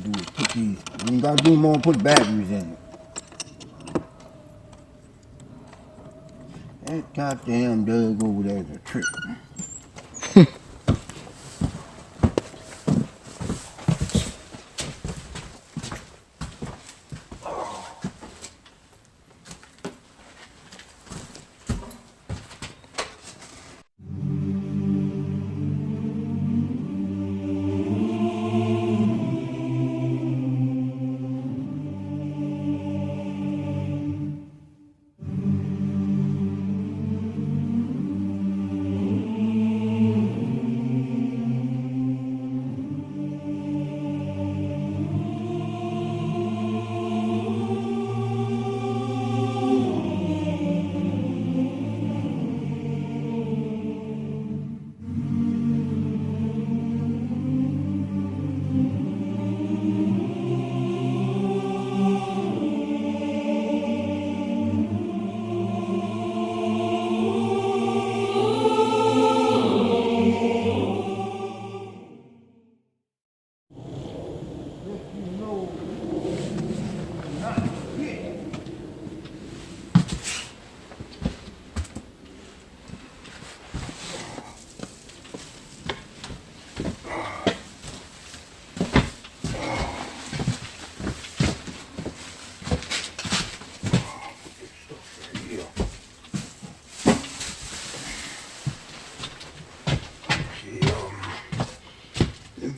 do is put these. You ain't gotta do more and put batteries in it. That goddamn Doug over there is a trick.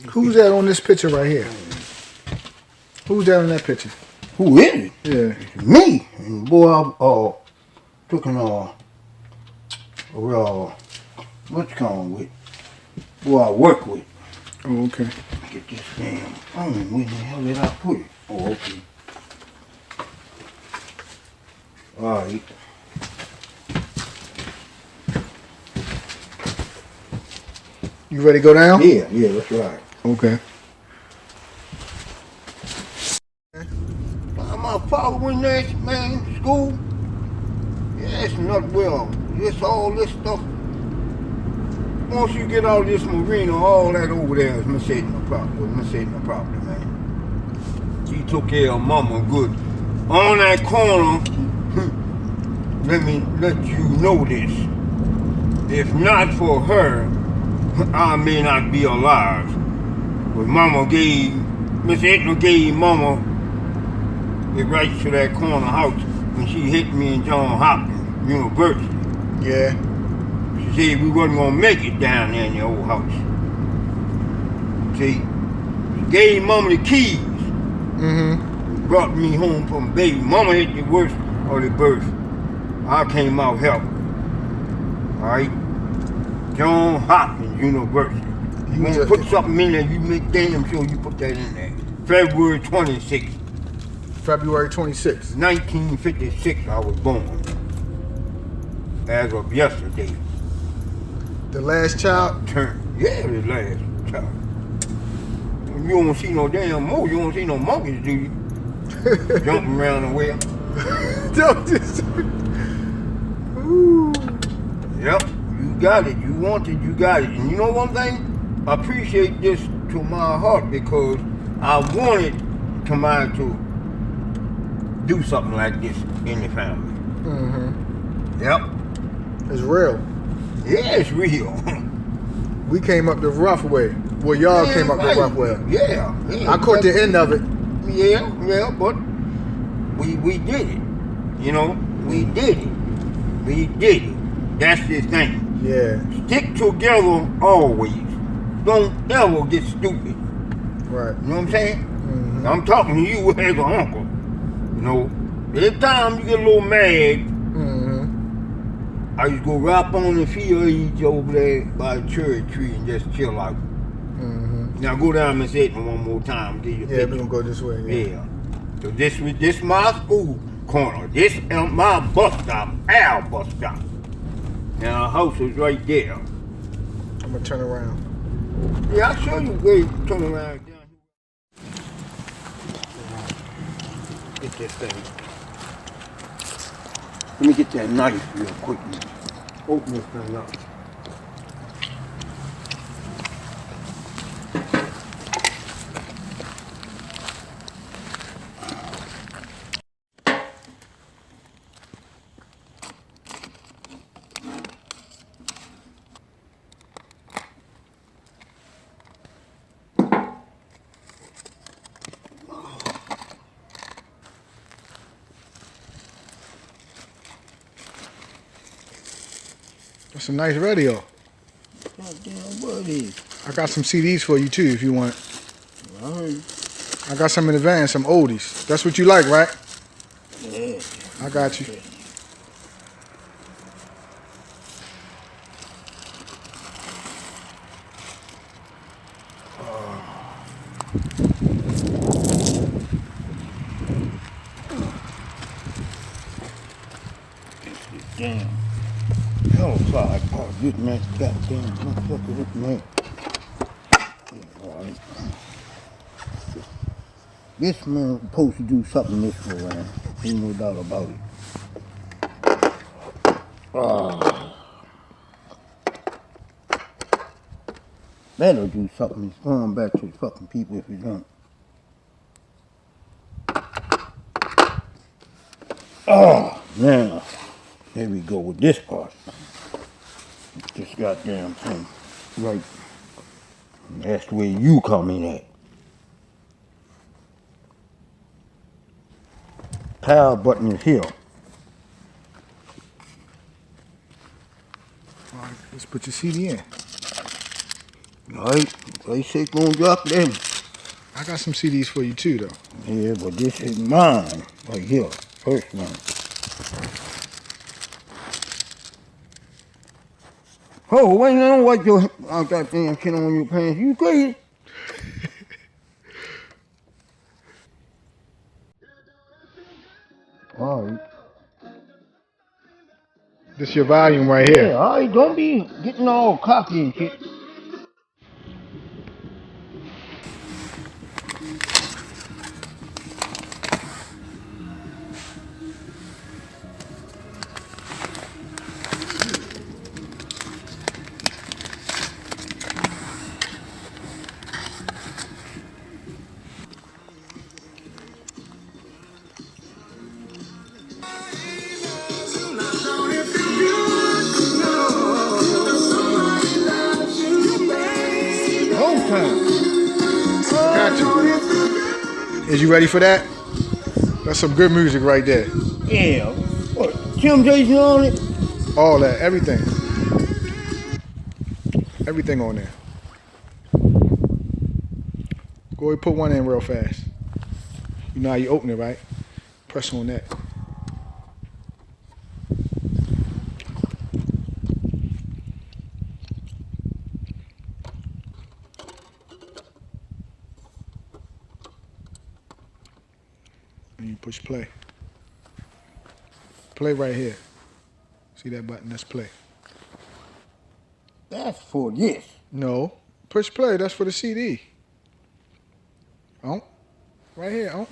Who's that on this picture right here? Who's that on that picture? Who is it? Yeah. It's me. And boy, I took an what's it called with? Boy, I work with. Oh, okay. Get this damn phone. Where the hell did I put it? Oh, okay. Alright. You ready to go down? Yeah, that's right. Okay. My father went there, man, school. Yeah, it's not well. It's all this stuff. Once you get out of this marina, all that over there is Mercedes property, man. She took care of mama good. On that corner, let me let you know this. If not for her, I may not be alive. But Miss Edna gave mama the right to that corner house when she hit me in Johns Hopkins University. Yeah. She said we wasn't gonna make it down there in the old house. See, she gave mama the keys. Mm-hmm. Brought me home from baby. Mama hit the worst of the birth. I came out helping. Alright? Johns Hopkins University. You want to put something in there, you make damn sure you put that in there. February 26th. February 26th. 1956 I was born. As of yesterday. The last child? Yeah, the last child. You don't see no damn more, you don't see no monkeys, do you? Jumping around the well. Don't just... Ooh. Yep, you got it. You want it, you got it. And you know one thing? I appreciate this to my heart because I wanted to do something like this in the family. Mm-hmm. Yep. It's real. Yeah, it's real. We came up the rough way. Well, y'all came up the rough way. Yeah. I caught the end of it. Yeah, but we did it. You know, we did it. That's the thing. Yeah. Stick together always. Don't ever get stupid. Right. You know what I'm saying? Mm-hmm. I'm talking to you as an uncle. You know, every time you get a little mad, mm-hmm. I used to go right up on the field each over there by the cherry tree and just chill out. Mm-hmm. Now go down and say it one more time. Give you a Yeah, we're gonna go this way. Yeah. So this my school corner. This my bus stop, our bus stop. And our house is right there. I'm gonna turn around. Yeah, I'll show you where you turn around down here. Get this thing. Let me get that knife real quick. Open this thing up. That's a nice radio. Goddamn, what it is? I got some CDs for you too if you want. Right. I got some in the van, some oldies. That's what you like, right? Yeah. I got you. Damn. Hell, sorry. Oh, this man, goddamn motherfucker, this man. All right. This man supposed to do something this for, man. Ain't no doubt about it. Better do something. It's going back to the fucking people if you don't. Oh, now, here we go with this part. This goddamn thing. Right. That's the way you come in at. Power button is here. All right, let's put your CD in. Alright, they say gonna drop them. I got some CDs for you too, though. Yeah, but this is mine. Right here. First one. Oh, wait, don't wipe your goddamn shit on your pants. You crazy? Alright. This your volume right here. Yeah, alright, don't be getting all cocky and shit. Got you. Is you ready for that? That's some good music right there. Yeah. What? Temptation on it? All that, everything. Everything on there. Go ahead, put one in real fast. You know how you open it, right? Press on that. And you push play. Play right here. See that button? That's play. That's for this. No. Push play. That's for the CD. Oh. Right here. Oh.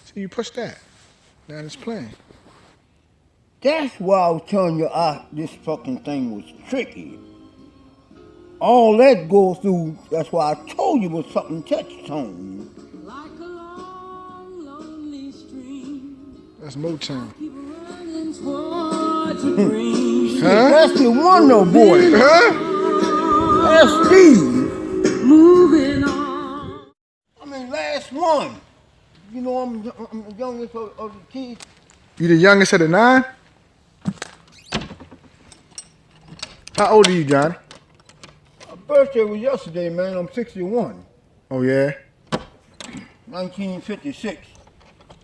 See, you push that. Now it's playing. That's why I was telling you this fucking thing was tricky. All that goes through, that's why I told you it was something touch tone. Like a long, lonely stream. That's Motown. Huh? That's the one though, boy. Huh? That's Steve. Moving on. I mean, last one. You know, I'm the youngest of the kids. You the youngest of the 9? How old are you, Johnny? My birthday was yesterday, man. I'm 61. Oh, yeah? 1956.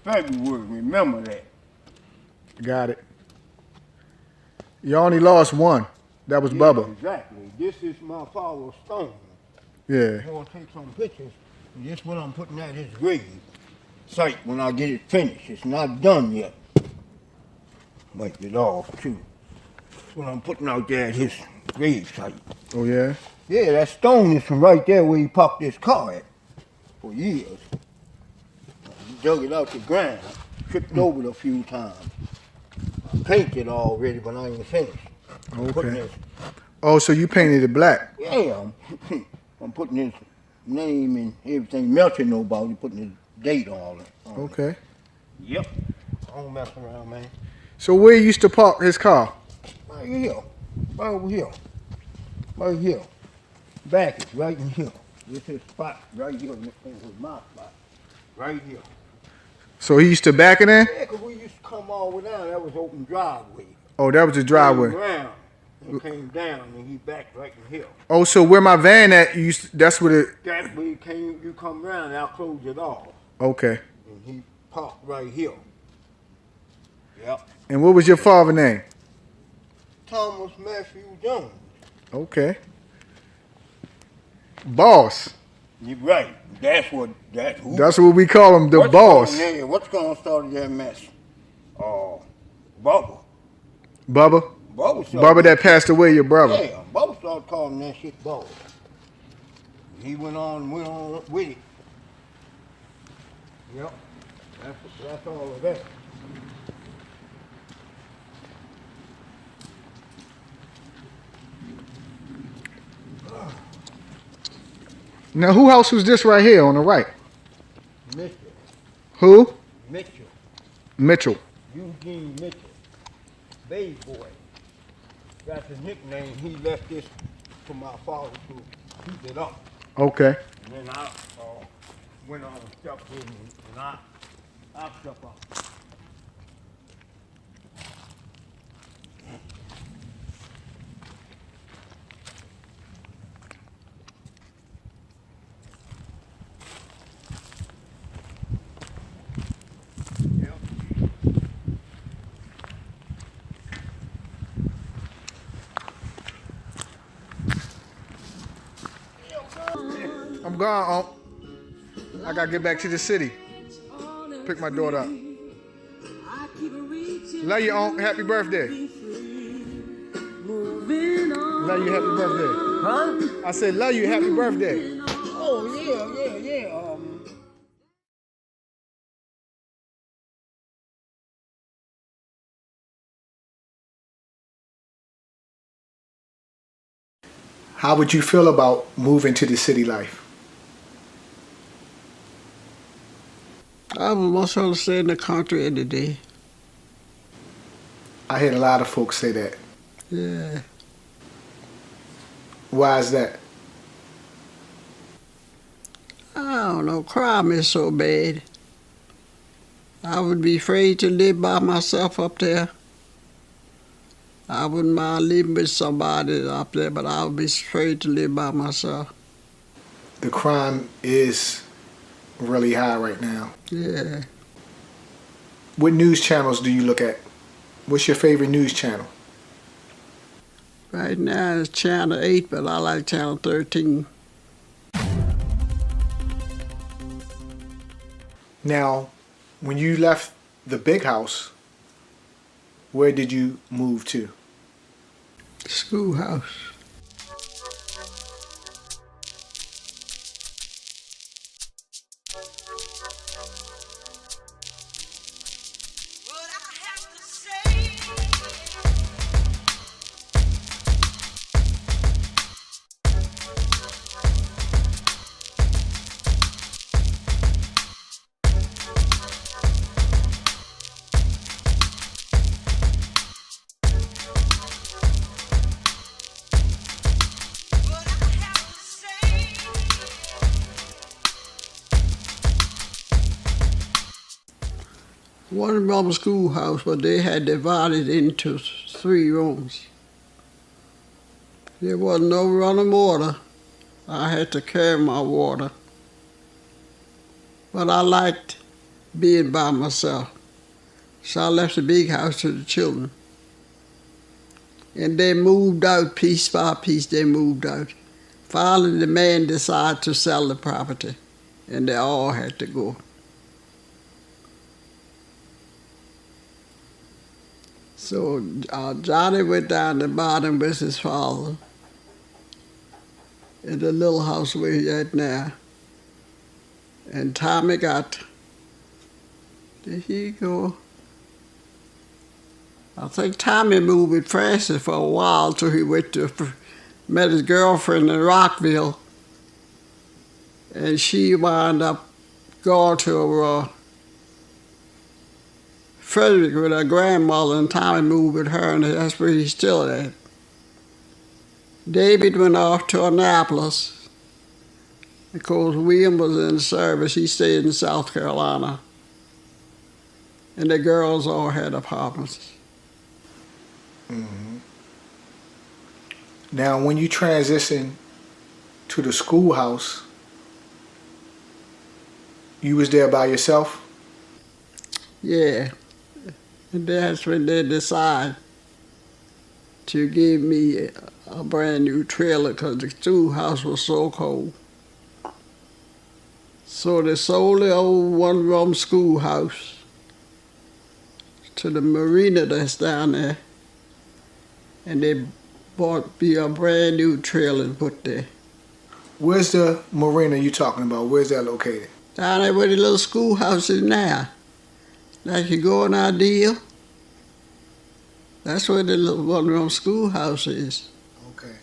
February, remember that. Got it. You only lost one. That was Bubba. Exactly. This is my father's stone. Yeah. I'm going to take some pictures. And this what I'm putting at his grave site when I get it finished. It's not done yet. Wipe it off, too. That's what I'm putting out there at his grave site. Oh, yeah? Yeah, that stone is from right there where he parked his car at for years. He dug it out the ground, tripped over it a few times. I painted already, but I ain't finished. Okay. Oh, so you painted it black? Yeah, I'm putting his name and everything, melting nobody, putting his date on it. Okay. Yep. I don't mess around, man. So where you used to park his car? Right here. Right over here. Right here. Back is right in here. This is spot right here. This was my spot. Right here. So he used to back it in? Yeah, because we used to come all the way down. That was open driveway. Oh, that was the driveway. Around. and came down, and he backed right in here. Oh, so where my van at? That's what it. That's where you come around, I'll close it off. Okay. And he parked right here. Yep. And what was your father's name? Thomas Matthew Jones. Okay. Boss. You're right. That's who. That's what we call him, the boss. What's gonna start that mess? Bubba. Bubba? Bubba that passed away, your brother. Yeah, Bubba started calling that shit Bubba. He went on with it. Yep. That's all of that. Now, who house was this right here on the right? Mitchell. Who? Mitchell. Mitchell. Eugene Mitchell. Baby boy. That's his nickname. He left this for my father to keep it up. Okay. And then I went on and stepped in, and I stepped up. I'm gone, I gotta get back to the city. Pick my daughter up. Love you, Unc. Happy birthday. Love you, happy birthday. Huh? I said, love you, happy birthday. Oh, yeah. How would you feel about moving to the city life? I would most rather stay in the country any day. I heard a lot of folks say that. Yeah. Why is that? I don't know. Crime is so bad. I would be afraid to live by myself up there. I wouldn't mind living with somebody up there, but I would be afraid to live by myself. The crime is really high right now. Yeah. What news channels do you look at? What's your favorite news channel? Right now it's Channel 8, but I like Channel 13. Now, when you left the big house, where did you move to? Schoolhouse. One of the schoolhouse, but they had divided into 3 rooms. There was no running water. I had to carry my water. But I liked being by myself. So I left the big house to the children. And they moved out piece by piece, they moved out. Finally, the man decided to sell the property, and they all had to go. So Johnny went down the bottom with his father in the little house where he's at now. And Tommy got, did he go? I think Tommy moved with Francis for a while till he went to, met his girlfriend in Rockville. And she wound up going to Frederick with her grandmother, and Tommy moved with her, and that's where he's still at. David went off to Annapolis. Of course, William was in service. He stayed in South Carolina. And the girls all had apartments. Mm-hmm. Now, when you transition to the schoolhouse, you was there by yourself? Yeah. And that's when they decide to give me a brand new trailer because the schoolhouse was so cold. So they sold the old one-room schoolhouse to the marina that's down there, and they bought me a brand new trailer and put there. Where's the marina you talking about? Where's that located? Down there where the little schoolhouse is now. Like you go in Ideal, that's where the little one-room schoolhouse is. Okay.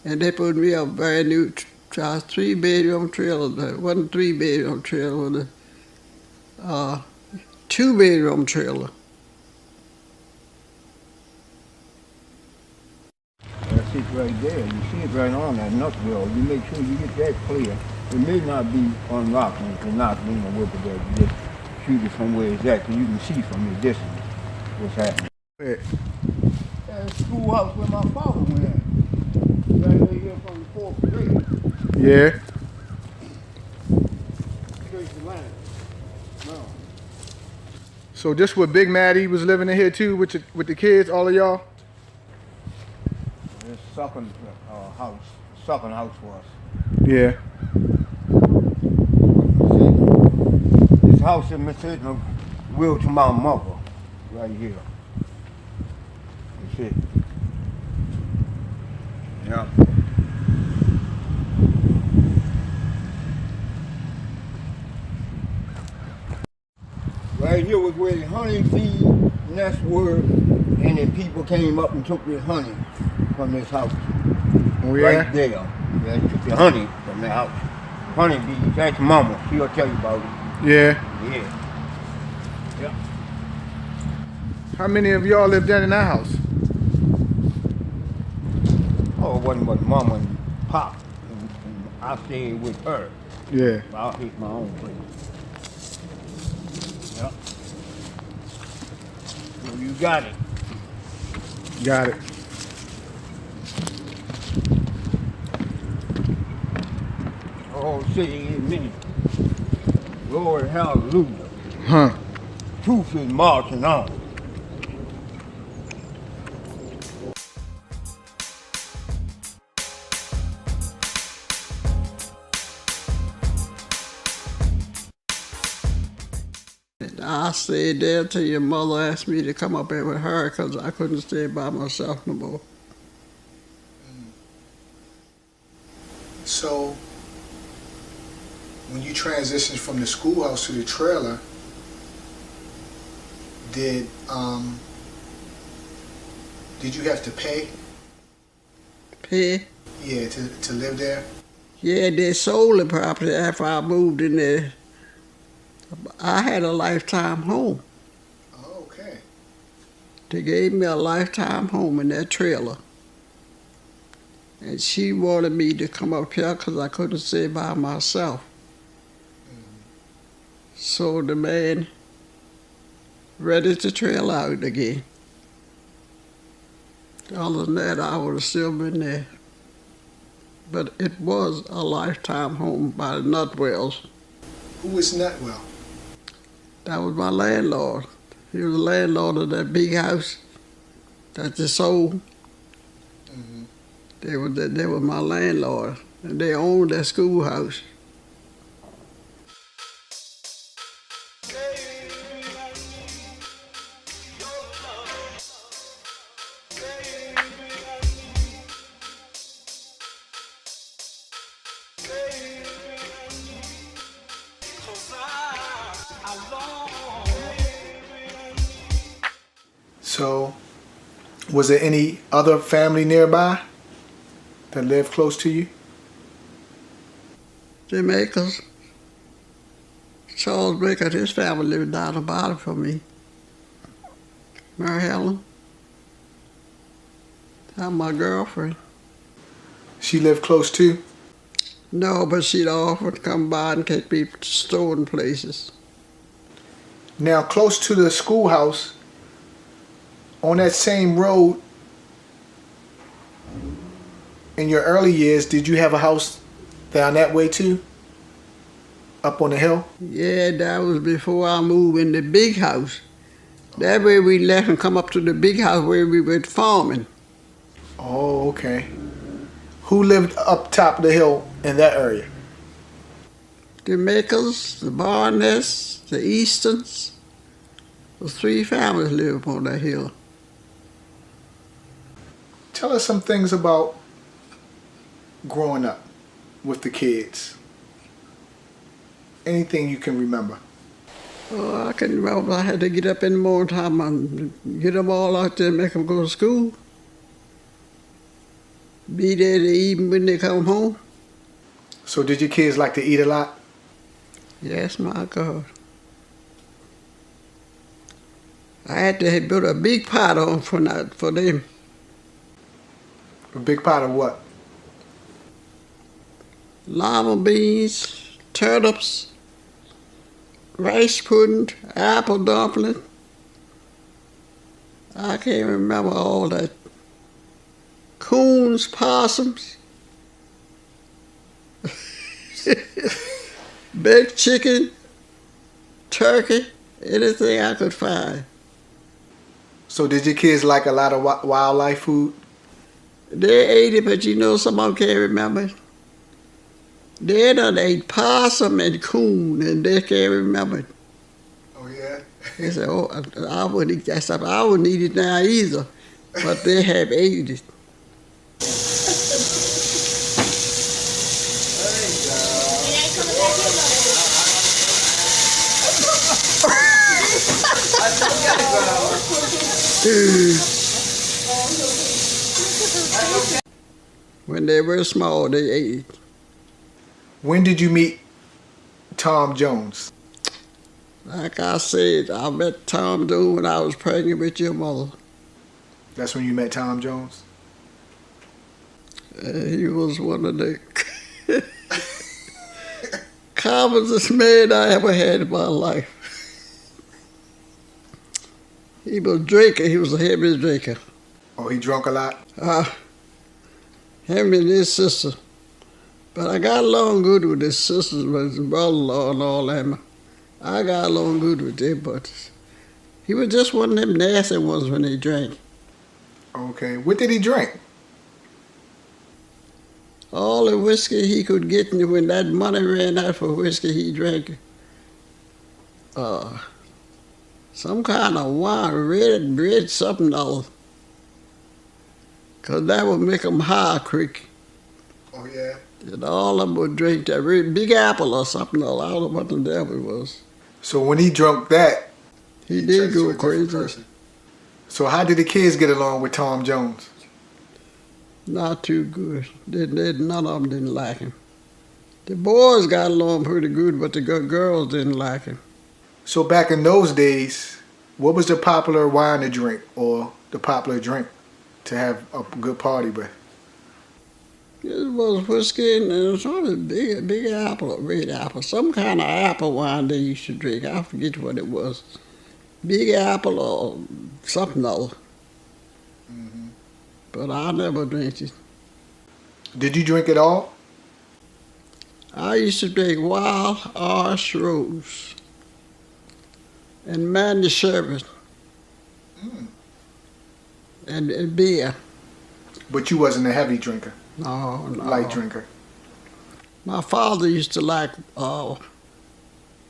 And they put me a brand new three-bedroom trailer. It wasn't a three-bedroom trailer, it was a two-bedroom trailer. That's it right there. You see it right on that nut wheel. You make sure you get that clear. It may not be unlocked and it's not being a whip it there. You just shoot it from where it's at because you can see from the distance what's happening. Yeah. That's the schoolhouse where my father went at. Right here from the 4th grade. Yeah. Straight to land. No. So this where Big Mattie was living in here too with the kids, all of y'all? This sucking house. Sucking house for us. Yeah. This house in Mississippi will to my mother. Right here. That's it. Yeah. Right here was where the honeybee nests were, and the people came up and took the honey from this house. Oh yeah? Right there. Yeah, they took the honey from the house. Honeybees, that's mama. She'll tell you about it. Yeah. Yeah. Yeah. How many of y'all lived down in that house? Oh, it wasn't but mama and pop. And I stayed with her. Yeah. I'll hit my own place. Yep. So you got it. Got it. Oh, city in me. Lord, hallelujah. Huh. Truth is marching on. I stayed there till your mother asked me to come up here with her because I couldn't stay by myself no more. So when you transitioned from the schoolhouse to the trailer, did you have to pay? Pay? Yeah, to live there? Yeah, they sold the property after I moved in there. I had a lifetime home. Oh, okay. They gave me a lifetime home in that trailer. And she wanted me to come up here because I couldn't stay by myself. So the man rented the trailer out again. Other than that, I would have still been there. But it was a lifetime home by the Nutwells. Who is Nutwell? That was my landlord. He was the landlord of that big house that they sold. Mm-hmm. They were my landlord, and they owned that schoolhouse. So, was there any other family nearby that lived close to you? Jamaicans. Charles Baker and his family lived down the bottom from me. Mary Helen. I'm my girlfriend. She lived close too? No, but she'd often come by and take me to storing places. Now, close to the schoolhouse, on that same road, In your early years, did you have a house down that way too? Up on the hill? Yeah, that was before I moved in the big house. That way we left and come up to the big house where we were farming. Oh, okay. Who lived up top of the hill in that area? The Makers, the Barnests, the Easterns. The 3 families live on that hill. Tell us some things about growing up with the kids. Anything you can remember. Oh, I can remember I had to get up in the morning time and get them all out there and make them go to school. Be there to eat when they come home. So did your kids like to eat a lot? Yes, my God. I had to build a big pot on for them. A big pot of what? Lima beans, turnips, rice pudding, apple dumpling. I can't remember all that. Coons, possums, baked chicken, turkey, anything I could find. So did your kids like a lot of wildlife food? They ate it, but you know, some of them can't remember it. They done ate possum and coon, and they can't remember it. Oh, yeah? They said, oh, I wouldn't eat that stuff. I wouldn't eat it now either. But they have ate it. When they were small, they ate it. When did you meet Tom Jones? Like I said, I met Tom Jones when I was pregnant with your mother. That's when you met Tom Jones? He was one of the commonest man I ever had in my life. He was a drinker. He was a heavy drinker. Oh, he drunk a lot? Him and his sister. But I got along good with his sisters, with his brother-in-law and all that. I got along good with them, but he was just one of them nasty ones when he drank. Okay. What did he drink? All the whiskey he could get, and when that money ran out for whiskey, he drank some kind of wine, red something else. Because that would make him high quick. Oh, yeah? And all of them would drink that Big Apple or something else. I don't know what the devil it was. So when he drunk that, He did turned to go a different crazy. person. So how did the kids get along with Tom Jones? Not too good. None of them didn't like him. The boys got along pretty good, but the girls didn't like him. So back in those days, what was the popular wine to drink or the popular drink to have a good party with? It was whiskey and sort of big apple or red apple. Some kind of apple wine they used to drink. I forget what it was. Big apple or something else. Mm-hmm. But I never drank it. Did you drink it all? I used to drink Wild Arch Rose and Mandy Sherbet and beer. But you wasn't a heavy drinker, No. light drinker. My father used to like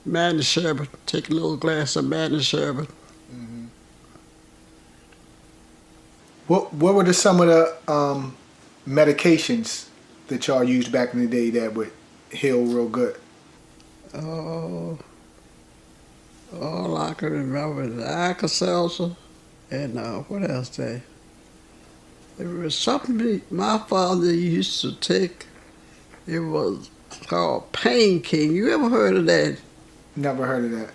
Mandy Sherbet, take a little glass of Mandy Sherbet. Mm-hmm. What were some of the medications that y'all used back in the day that would heal real good? Oh, all I can remember is Alka-Seltzer and what else there? There was something my father used to take. It was called Pain King. You ever heard of that? Never heard of that.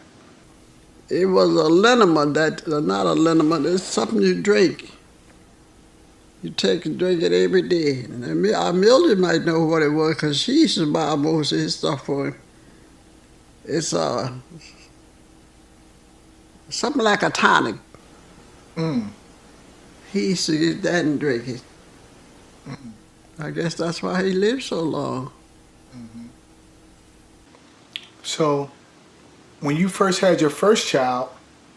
It was a liniment not a liniment, it's something you drink. You take and drink it every day. And Mildred might know what it was because she used to buy most of his stuff for him. It's something like a tonic. Mm. He used to get that and drink it. I guess that's why he lived so long. So, when you first had your first child,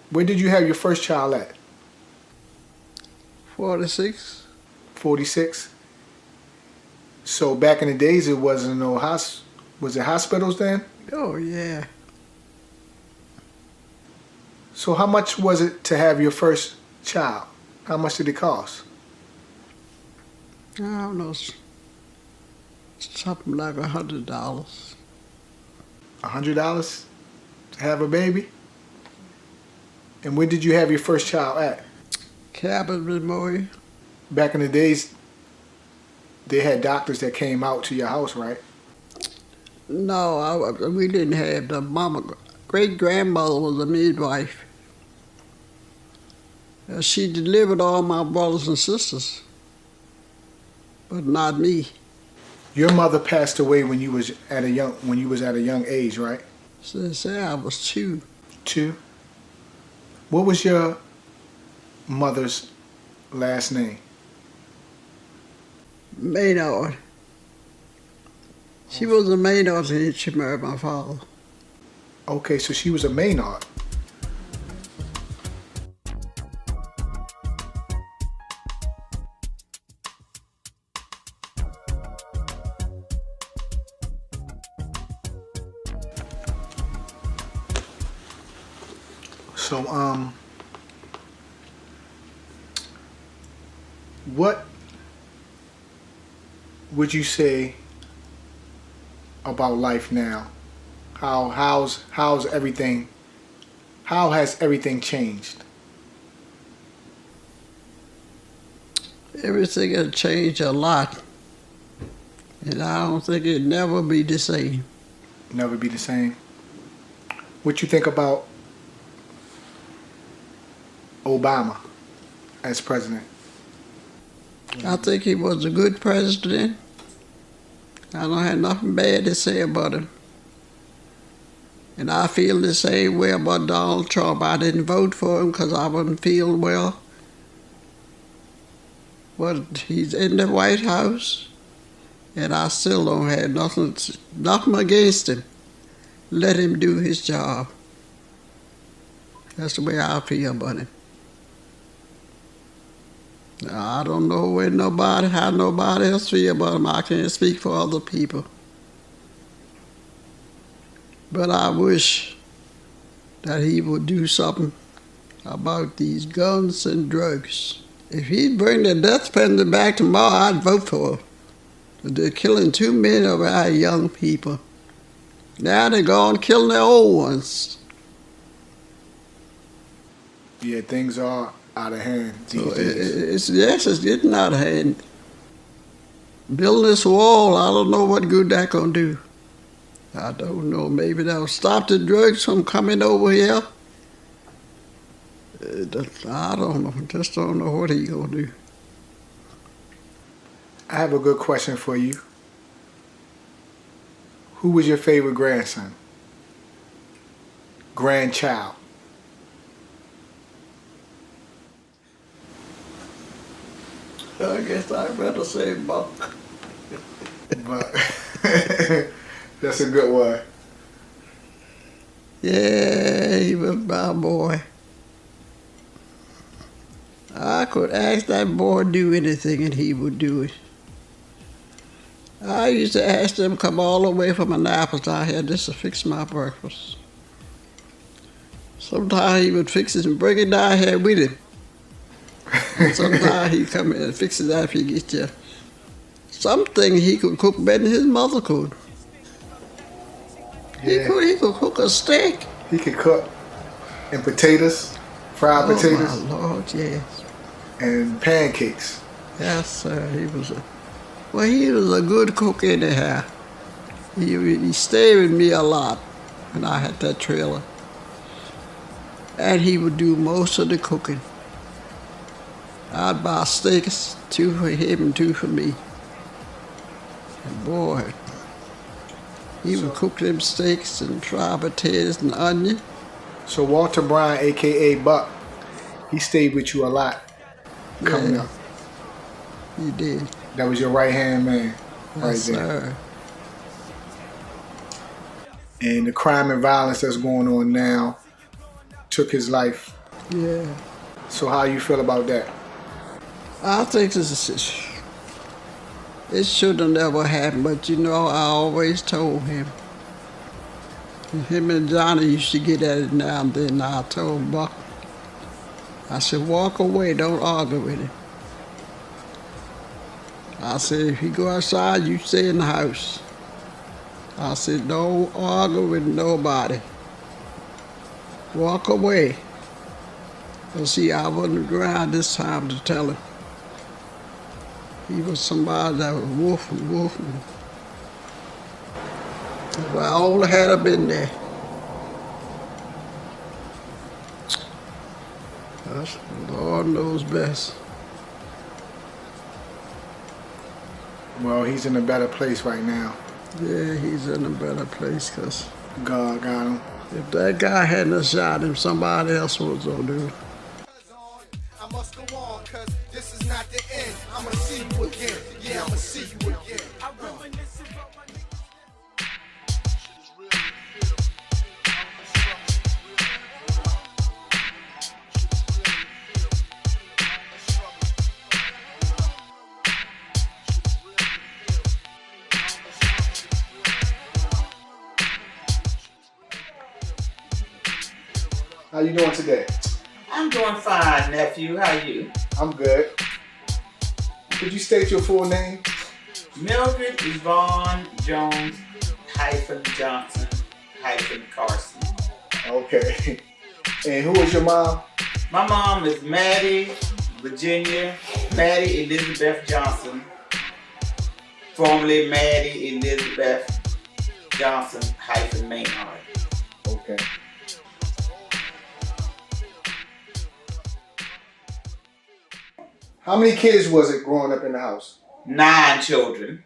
where did you have your first child at? 46. 46? So back in the days, it wasn't no was it hospitals then? Oh, yeah. So how much was it to have your first child? How much did it cost? I don't know. Something like $100. $100 to have a baby? And when did you have your first child at? Cabin Memorial. Back in the days, they had doctors that came out to your house, right? No, we didn't have the mama. Great-grandmother was a midwife. She delivered all my brothers and sisters, but not me. Your mother passed away when you was at a young age, right? So they say I was 2. 2. What was your mother's last name? Maynard. She was a Maynard and she married my father. Okay, so she was a Maynard. So, what would you say about life now? How's everything? How has everything changed? Everything has changed a lot, and I don't think it'll never be the same. Never be the same. What you think about Obama as president? I think he was a good president. I don't have nothing bad to say about him. And I feel the same way about Donald Trump. I didn't vote for him because I wasn't feeling well. But he's in the White House, and I still don't have nothing against him. Let him do his job. That's the way I feel about him. I don't know how nobody else feel about him. I can't speak for other people. But I wish that he would do something about these guns and drugs. If he'd bring the death penalty back tomorrow, I'd vote for him. They're killing too many of our young people. Now they're going killing their old ones. Yeah, things are out of hand these So days. it's getting out of hand. Building this wall, I don't know what good that's going to do. I don't know. Maybe that'll stop the drugs from coming over here. I don't know. Just don't know what he's going to do. I have a good question for you. Who was your favorite grandson? Grandchild? I guess I better say Buck. But that's a good one. Yeah, he was my boy. I could ask that boy to do anything and he would do it. I used to ask him to come all the way from Annapolis out here just to fix my breakfast. Sometimes he would fix it and bring it down here with him. And sometimes he'd come in and fix it after he gets here. Something he could cook better than his mother could. Yeah. He could cook a steak. He could cook and potatoes, fried potatoes, Oh my Lord, yes. and pancakes. Yes, sir. He was a good cook anyhow. He stayed with me a lot when I had that trailer. And he would do most of the cooking. I'd buy steaks, 2 for him and 2 for me. And boy, he would cook them steaks and fried potatoes and onion. So Walter Bryan, a.k.a. Buck, he stayed with you a lot coming Yeah. up. He did. That was your right-hand man right Yes, there. sir. And the crime and violence that's going on now took his life. Yeah. So how you feel about that? I think it should have never happened, but you know, I always told him. Him and Johnny used to get at it now and then. I told Buck, I said, walk away, don't argue with him. I said, if you go outside, you stay in the house. I said, don't argue with nobody. Walk away. But see, I wasn't around this time to tell him. He was somebody that was woofing. If I only had have been there. Lord knows best. Well, he's in a better place right now. Yeah, he's in a better place, because God got him. if that guy hadn't shot him, somebody else was gonna do it. I must go on, cause this is not the end. I'ma see you again. Yeah, I'ma see you again. I reminisce about my How you doing today? I'm doing fine, nephew. How you? I'm good. Could you state your full name? Mildred Yvonne Jones Johnson Carson. Okay. And who is your mom? My mom is Mattie Elizabeth Johnson, formerly Mattie Elizabeth Johnson Maynard. Okay. How many kids was it growing up in the house? 9 children.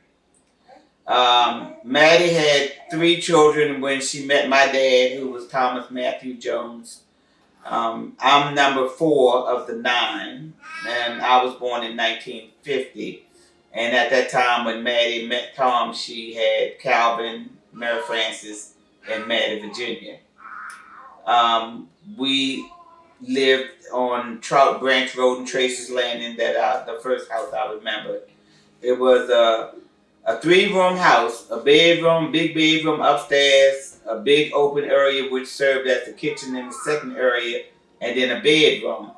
Mattie had 3 children when she met my dad, who was Thomas Matthew Jones. I'm number 4 of the 9, and I was born in 1950. And at that time, when Mattie met Tom, she had Calvin, Mary Frances, and Mattie, Virginia. We lived on Trout Branch Road and Tracy's Landing. The first house I remember. It was a 3-room house, a bedroom, big bedroom upstairs, a big open area which served as the kitchen in the second area, and then a bedroom.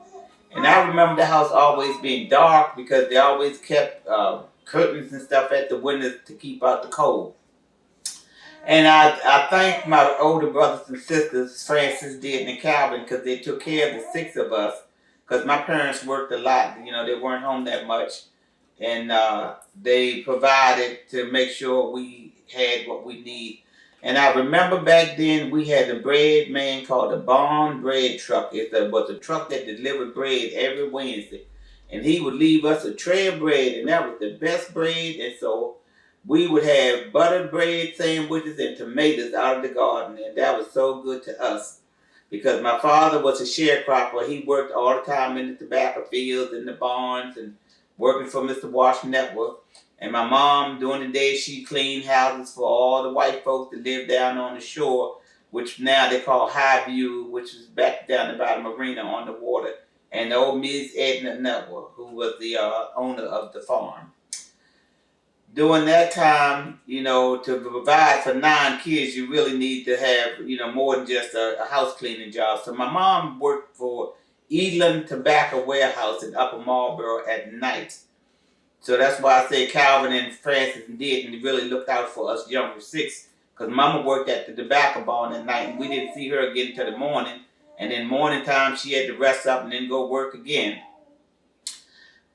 And I remember the house always being dark because they always kept curtains and stuff at the windows to keep out the cold. And I thank my older brothers and sisters, Francis did and Calvin, because they took care of the 6 of us. Because my parents worked a lot, you know, they weren't home that much. And they provided to make sure we had what we need. And I remember back then we had a bread man called the Barn Bread Truck. It was a truck that delivered bread every Wednesday. And he would leave us a tray of bread, and that was the best bread. And so we would have buttered bread sandwiches and tomatoes out of the garden, and that was so good to us. Because my father was a sharecropper. He worked all the time in the tobacco fields and the barns and working for Mr. Wash Network. And my mom, during the day, she cleaned houses for all the white folks that lived down on the shore, which now they call High View, which is back down by the marina on the water. And the old Miss Edna Network, who was the owner of the farm. During that time, you know, to provide for 9 kids, you really need to have, you know, more than just a house cleaning job. So my mom worked for Elam Tobacco Warehouse in Upper Marlboro at night. So that's why I say Calvin and Francis did, and they really looked out for us younger 6. Because Mama worked at the tobacco barn at night, and we didn't see her again until the morning. And then morning time, she had to rest up and then go work again.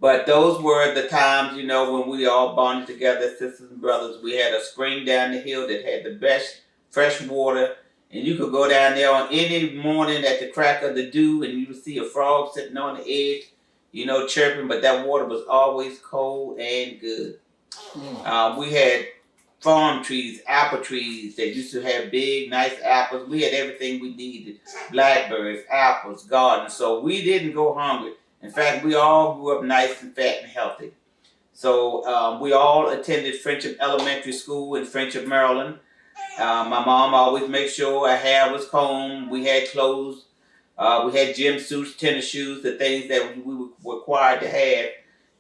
But those were the times, you know, when we all bonded together, sisters and brothers. We had a spring down the hill that had the best fresh water. And you could go down there on any morning at the crack of the dew, and you would see a frog sitting on the edge, you know, chirping. But that water was always cold and good. We had farm trees, apple trees that used to have big, nice apples. We had everything we needed. Blackberries, apples, gardens. So we didn't go hungry. In fact, we all grew up nice and fat and healthy. So we all attended Friendship Elementary School in Friendship, Maryland. My mom always made sure our hair was combed. We had clothes. We had gym suits, tennis shoes, the things that we were required to have.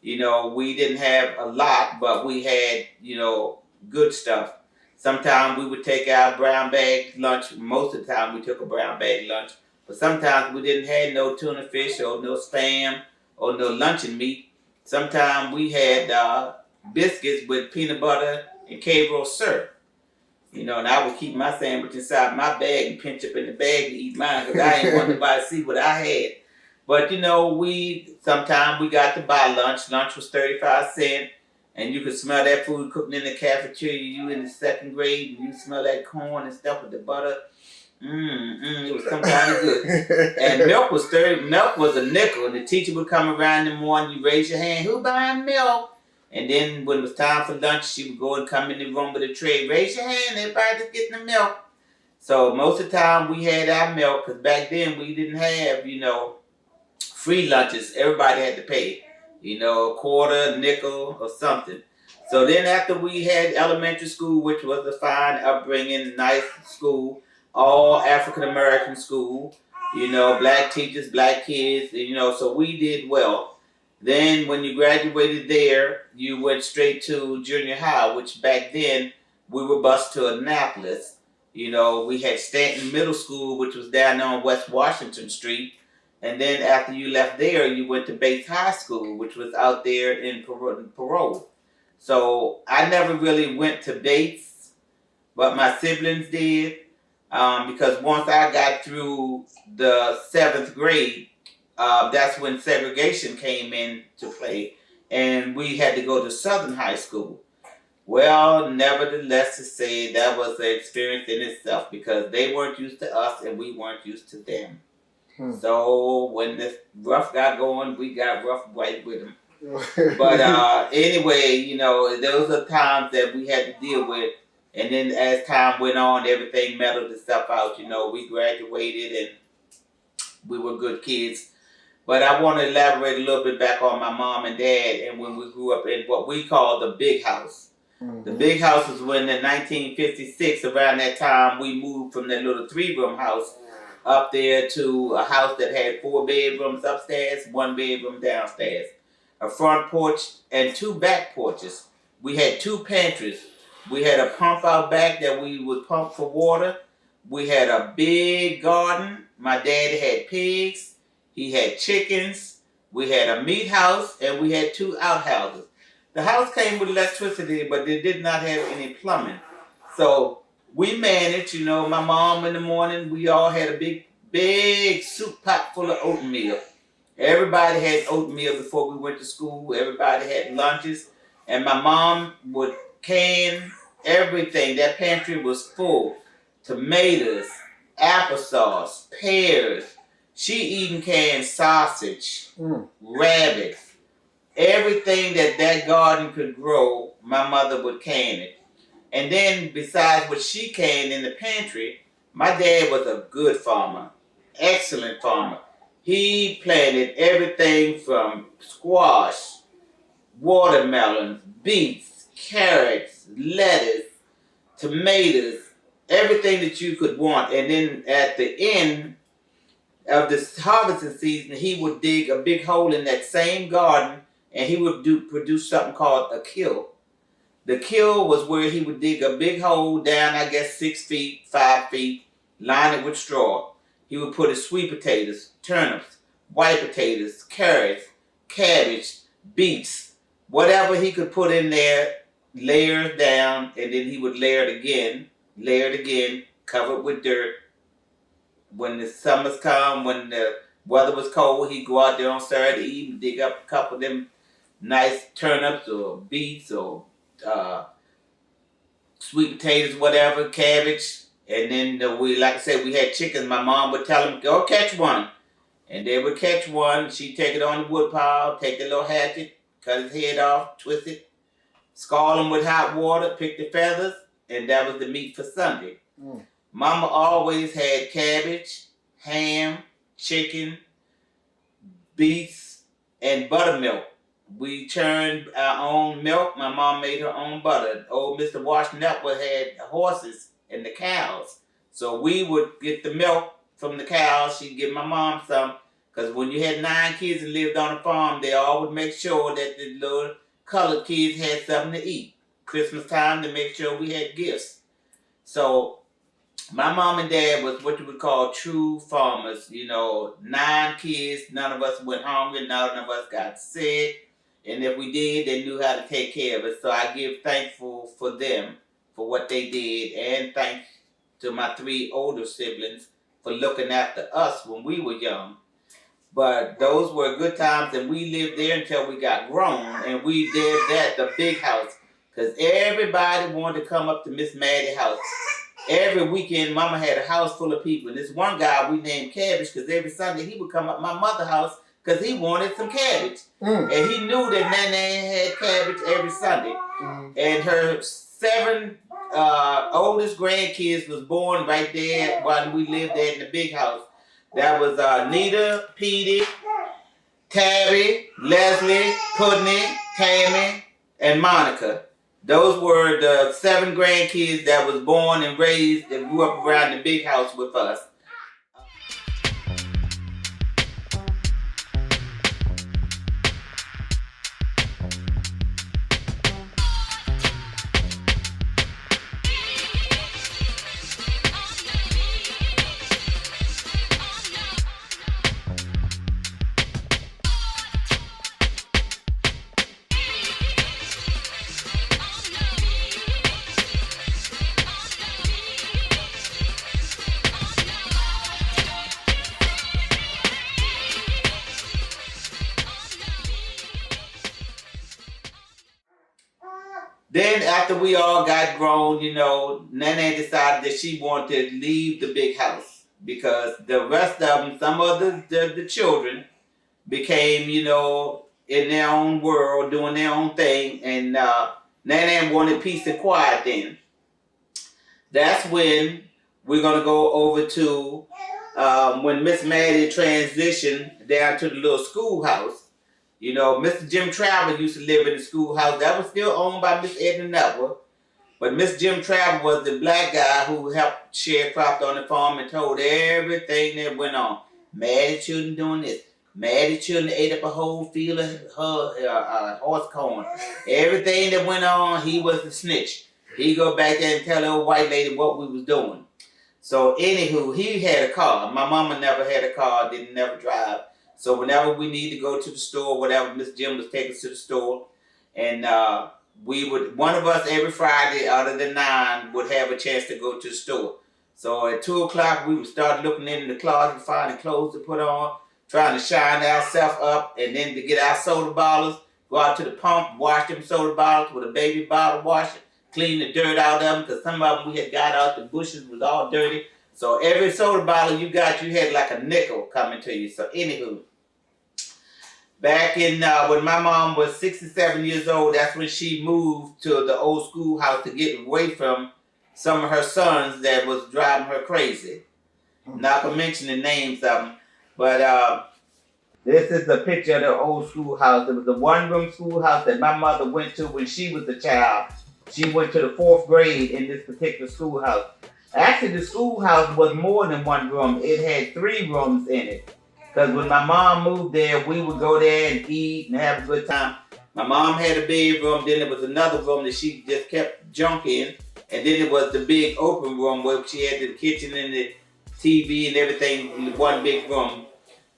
You know, we didn't have a lot, but we had, you know, good stuff. Sometimes we would take our brown bag lunch. Most of the time we took a brown bag lunch. But sometimes we didn't have no tuna fish or no spam or no luncheon meat. Sometimes we had biscuits with peanut butter and K-Roll syrup. You know, and I would keep my sandwich inside my bag and pinch up in the bag to eat mine because I didn't want nobody to see what I had. But, you know, sometimes we got to buy lunch. Lunch was 35 cents. And you could smell that food cooking in the cafeteria. You in the second grade, and you smell that corn and stuff with the butter. It was some kind of good. And milk was a nickel. And the teacher would come around in the morning. You raise your hand, who buying milk? And then when it was time for lunch, she would go and come in the room with a tray. Raise your hand, everybody just getting the milk. So most of the time we had our milk because back then we didn't have, you know, free lunches. Everybody had to pay, you know, a quarter, nickel, or something. So then after we had elementary school, which was a fine upbringing, nice school, all African-American school, you know, black teachers, black kids, you know, so we did well. Then when you graduated there, you went straight to junior high, which back then we were bused to Annapolis. You know, we had Stanton Middle School, which was down on West Washington Street. And then after you left there, you went to Bates High School, which was out there in Parole. So I never really went to Bates, but my siblings did. Because once I got through the 7th grade, that's when segregation came into play, and we had to go to Southern High School. Well, nevertheless, to say that was an experience in itself because they weren't used to us and we weren't used to them. So when the rough got going, we got rough right with them. But anyway, you know, those are times that we had to deal with. And then as time went on, everything mellowed itself out. You know, we graduated and we were good kids. But I want to elaborate a little bit back on my mom and dad and when we grew up in what we call the Bighouse. The Bighouse was when in 1956, around that time, we moved from that little 3-room house up there to a house that had 4 bedrooms upstairs, 1 bedroom downstairs, a front porch, and 2 back porches. We had 2 pantries. We had a pump out back that we would pump for water. We had a big garden. My dad had pigs. He had chickens. We had a meat house, and we had 2 outhouses. The house came with electricity, but they did not have any plumbing. So we managed, you know, my mom in the morning, we all had a big soup pot full of oatmeal. Everybody had oatmeal before we went to school. Everybody had lunches. And my mom would can everything. That pantry was full. Tomatoes, applesauce, pears. She even canned sausage, rabbits. Everything that garden could grow, my mother would can it. And then besides what she canned in the pantry, my dad was a good farmer, excellent farmer. He planted everything from squash, watermelons, beets, carrots, lettuce, tomatoes, everything that you could want. And then at the end of this harvesting season, he would dig a big hole in that same garden and he would produce something called a kill. The kill was where he would dig a big hole down, I guess 6 feet, 5 feet, line it with straw. He would put his sweet potatoes, turnips, white potatoes, carrots, cabbage, beets, whatever he could put in there, layers down, and then he would layer it again, cover it with dirt. When the summers come, when the weather was cold, he'd go out there on Saturday evening, dig up a couple of them nice turnips or beets or sweet potatoes, whatever, cabbage. And then like I said, we had chickens. My mom would tell them, go catch one. And they would catch one. She'd take it on the wood pile, take the little hatchet, cut his head off, twist it, scald him with hot water, pick the feathers, and that was the meat for Sunday. Mama always had cabbage, ham, chicken, beets, and buttermilk we churned our own milk. My mom made her own butter. Old Mr. Washington had horses and the cows. So we would get the milk from the cows. She'd give my mom some. Because when you had 9 kids and lived on a farm, they all would make sure that the little colored kids had something to eat. Christmas time to make sure we had gifts. So my mom and dad was what you would call true farmers. 9 kids, none of us went hungry, none of us got sick. And if we did, they knew how to take care of us. So I give thankful for them, for what they did, and thanks to my 3 older siblings for looking after us when we were young. But those were good times, and we lived there until we got grown, and we lived at the big house, because everybody wanted to come up to Miss Mattie's house. Every weekend, Mama had a house full of people. And this one guy we named Cabbage, because every Sunday he would come up my mother's house because he wanted some cabbage. And he knew that Nana had cabbage every Sunday. And her 7 oldest grandkids was born right there while we lived there in the big house. That was Nita, Petey, Tabby, Leslie, Pudney, Tammy, and Monica. Those were the 7 grandkids that was born and raised and grew up around the big house with us. Then after we all got grown, Nana decided that she wanted to leave the big house because the rest of them, some of the children became, in their own world, doing their own thing, and Nana wanted peace and quiet then. That's when we're going to go over to when Miss Mattie transitioned down to the little schoolhouse. Mr. Jim Travel used to live in the schoolhouse. That was still owned by Miss Edna Network. But Mr. Jim Travel was the black guy who helped sharecropped on the farm and told everything that went on. Mattie children doing this. Mattie children ate up a whole field of horse corn. Everything that went on, he was the snitch. He'd go back there and tell the old white lady what we was doing. So anywho, he had a car. My mama never had a car, didn't never drive. So whenever we need to go to the store, whatever, Miss Jim would take us to the store. And one of us every Friday out of the 9 would have a chance to go to the store. So at 2 o'clock, we would start looking in the closet, finding clothes to put on, trying to shine ourselves up, and then to get our soda bottles, go out to the pump, wash them soda bottles with a baby bottle washer, clean the dirt out of them, because some of them we had got out, the bushes was all dirty. So every soda bottle you got, you had like a nickel coming to you. So anywho, back in when my mom was 67 years old, that's when she moved to the old schoolhouse to get away from some of her sons that was driving her crazy. Not gonna mention the names of them, but this is a picture of the old schoolhouse. It was a 1-room schoolhouse that my mother went to when she was a child. She went to the 4th grade in this particular schoolhouse. Actually, the schoolhouse was more than 1 room. It had 3 rooms in it. Because when my mom moved there, we would go there and eat and have a good time. My mom had a bedroom, then there was another room that she just kept junk in. And then it was the big open room where she had the kitchen and the TV and everything in one big room.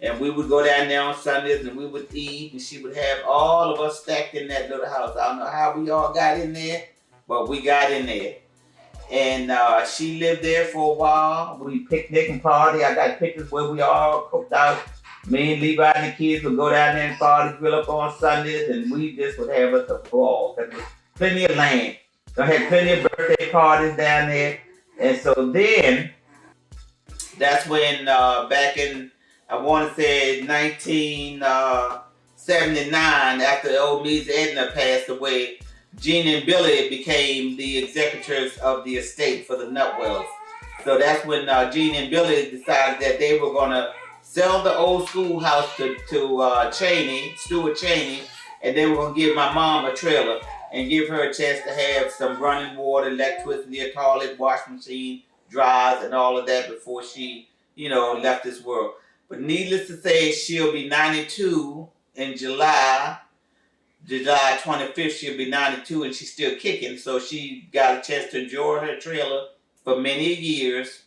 And we would go down there on Sundays and we would eat, and she would have all of us stacked in that little house. I don't know how we all got in there, but we got in there. And she lived there for a while. We picnic and party. I got pictures where we all cooked out. Me and Levi and the kids would go down there and party, grill up on Sundays, and we just would have us a ball. There was plenty of land. So I had plenty of birthday parties down there. And so then, that's when back in, I want to say 1979, after old Miss Edna passed away, Gene and Billy became the executors of the estate for the Nutwells. So that's when Gene and Billy decided that they were going to sell the old schoolhouse to Stuart Cheney, and they were gonna give my mom a trailer and give her a chance to have some running water, electricity, a toilet, washing machine, dryers, and all of that before she, left this world. But needless to say, she'll be 92 in July 25th. She'll be 92, and she's still kicking. So she got a chance to enjoy her trailer for many years,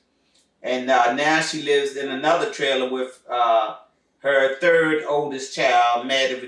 and now she lives in another trailer with her third oldest child, Mattie.